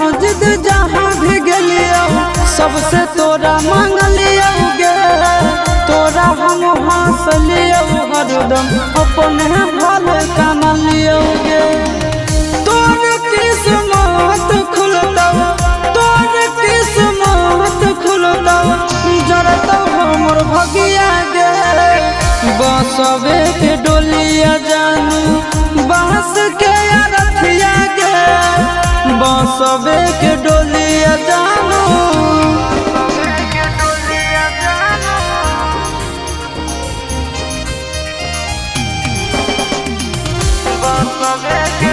मस्जिद जहाँ भी गलियो सबसे तोरा मांगलियो गे, तोरा हम हंसलियो हरदम अपने भल कानलियो गे। तोर किस्मत खुलतौ, तोर किस्मत खुलतौ, जरतौ हमर भगिया गे। बसवे के डोलिया जानू बांस के अरथिया गे, बसवे के डोलिया जानू बसवे के